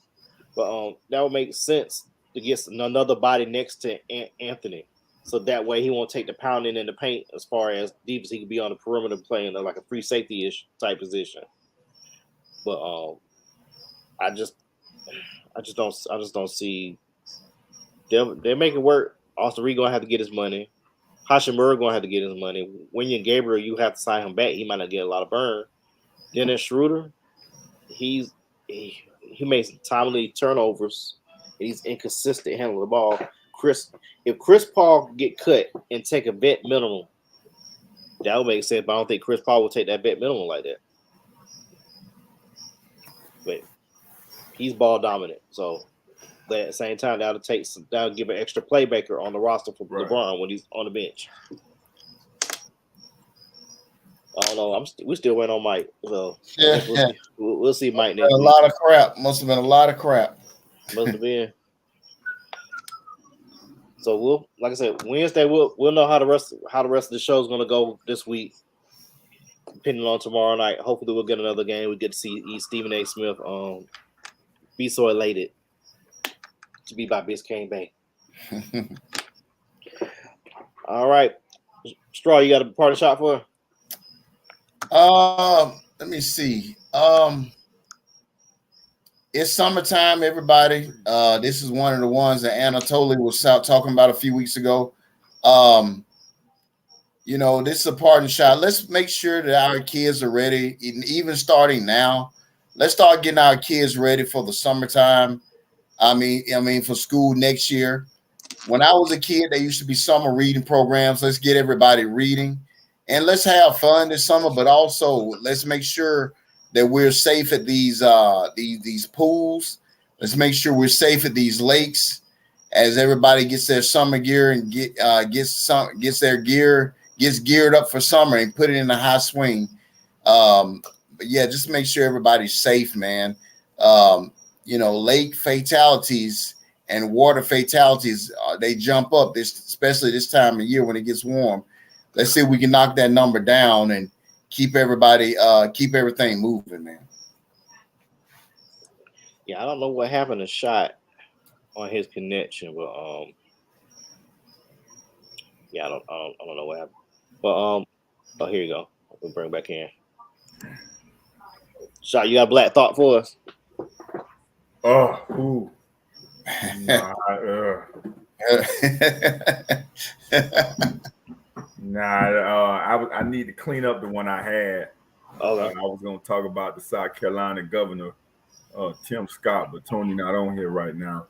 But that would make sense to get another body next to Anthony. So that way he won't take the pounding in the paint as far as deep as he could be on the perimeter playing like a free safety-ish type position. But I just don't see they're making work. Austin Reed gonna have to get his money. Hashimura gonna have to get his money. Wenyen Gabriel, you have to sign him back. He might not get a lot of burn. Dennis Schroeder, he makes timely turnovers. He's inconsistent handling the ball. If Chris Paul get cut and take a vet minimum, that would make sense. But I don't think Chris Paul will take that vet minimum like that. But he's ball dominant, so but at the same time that'll give an extra playmaker on the roster for LeBron when he's on the bench. I don't know. We're still waiting on Mike. So we'll see Mike next week. A lot of crap. Must have been a lot of crap. Must have been. So we'll, like I said, Wednesday we'll know how the rest of the show is going to go this week, depending on tomorrow night. Hopefully we'll get another game. We get to see Stephen A. Smith be so elated to be by Biscayne Bay. All right, Straw, you got a party shot for her? Let me see. It's summertime, everybody. This is one of the ones that Anatoly was out talking about a few weeks ago. You know, this is a party shot. Let's make sure that our kids are ready, even starting now. Let's start getting our kids ready for the summertime. I mean, for school next year. When I was a kid, there used to be summer reading programs. Let's get everybody reading. And let's have fun this summer, but also let's make sure that we're safe at these pools. Let's make sure we're safe at these lakes as everybody gets their summer gear and gets geared up for summer and put it in a high swing. But yeah, just make sure everybody's safe, man. You know, lake fatalities and water fatalities, they jump up, especially this time of year when it gets warm. Let's see if we can knock that number down and keep everything moving, man. Yeah, I don't know what happened to Shot on his connection, but yeah, I don't know what happened. But oh, here you go. We'll bring it back in. Shot, you got a black thought for us? Nah, I need to clean up the one I had. Okay. I was going to talk about the South Carolina governor, Tim Scott, but Tony not on here right now.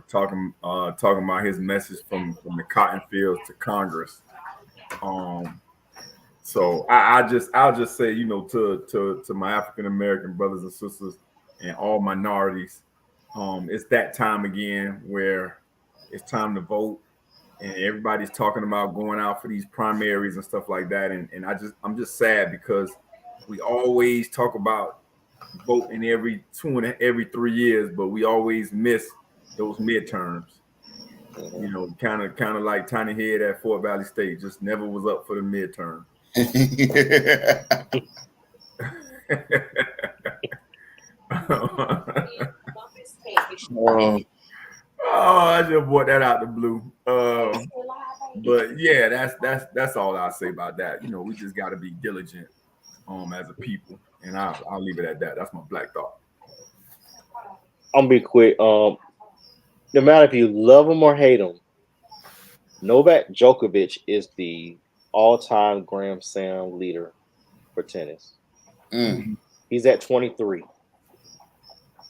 Talking about his message from the cotton fields to Congress. So I'll just say, to my African American brothers and sisters and all minorities, it's that time again where it's time to vote, and everybody's talking about going out for these primaries and stuff like that. And I'm just sad because we always talk about voting every 3 years, but we always miss those midterms. Kind of like Tiny Head at Fort Valley State, just never was up for the midterm. I just brought that out the blue. But yeah, that's all I'll say about that. We just got to be diligent as a people, and I'll leave it at that. That's my black thought. I'm gonna be quick. No matter if you love him or hate him, Novak Djokovic is the all-time Grand Slam leader for tennis. He's at 23.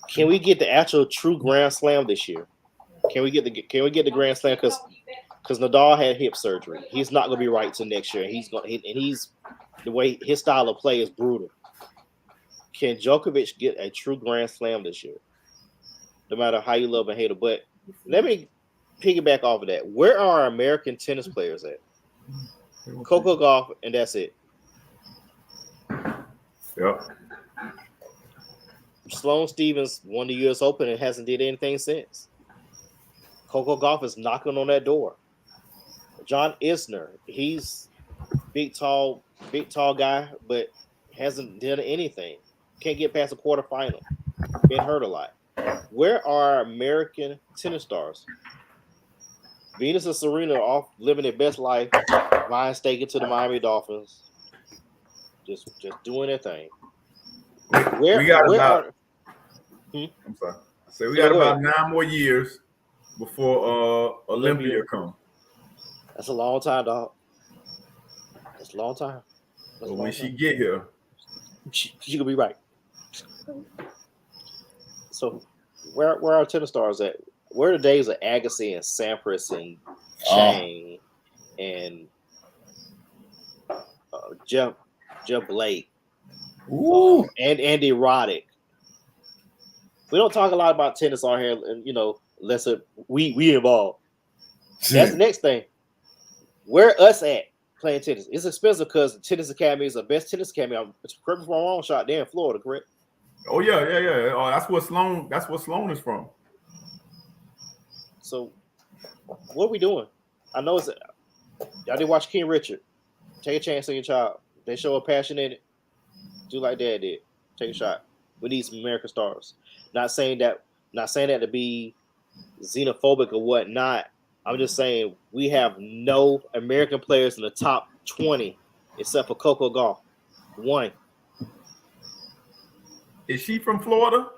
Can we get the actual true Grand Slam this year? Can we get the Grand Slam? Because Nadal had hip surgery. He's not gonna be right till next year. He's the way his style of play is brutal. Can Djokovic get a true Grand Slam this year? No matter how you love and hate him. But let me piggyback off of that. Where are our American tennis players at? Coco Gauff, and that's it. Yep. Sloane Stephens won the U.S. Open and hasn't did anything since. Coco Gauff is knocking on that door. John Isner, he's big tall guy, but hasn't done anything. Can't get past the quarterfinal. Been hurt a lot. Where are American tennis stars? Venus and Serena are off living their best life, Ryan staking to the Miami Dolphins, just doing their thing. I'm sorry. So we got about 9 more years before Olympia comes. That's a long time, dog. That's a long time. But when she get here, she could be right. So where are our tennis stars at? Where are the days of Agassi and Sampras and Chang and Jeff Blake and Andy Roddick? We don't talk a lot about tennis on here, and unless we involved. That's the next thing. Where us at playing tennis? It's expensive because the tennis academy is the best tennis academy. Correct me if I'm wrong, shot there in Florida, correct? Oh yeah. Oh, that's what Sloan is from. So, what are we doing? I know y'all did watch King Richard. Take a chance on your child. They show a passion in it. Do like Dad did. Take a shot. We need some American stars. Not saying that to be xenophobic or whatnot. I'm just saying we have no American players in the top 20 except for Coco Gauff. One. Is she from Florida?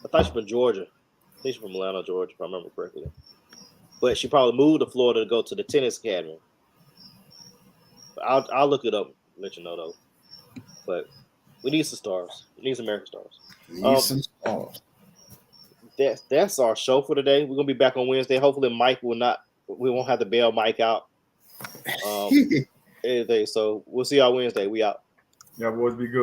I thought she's from Georgia. I think she's from Atlanta, Georgia, if I remember correctly. But she probably moved to Florida to go to the tennis academy. I'll look it up and let you know, though. But we need some stars. We need some American stars. Some stars. That's our show for today. We're gonna be back on Wednesday. Hopefully, we won't have to bail Mike out. Anything. So we'll see y'all Wednesday. We out. Yeah, boys, be good.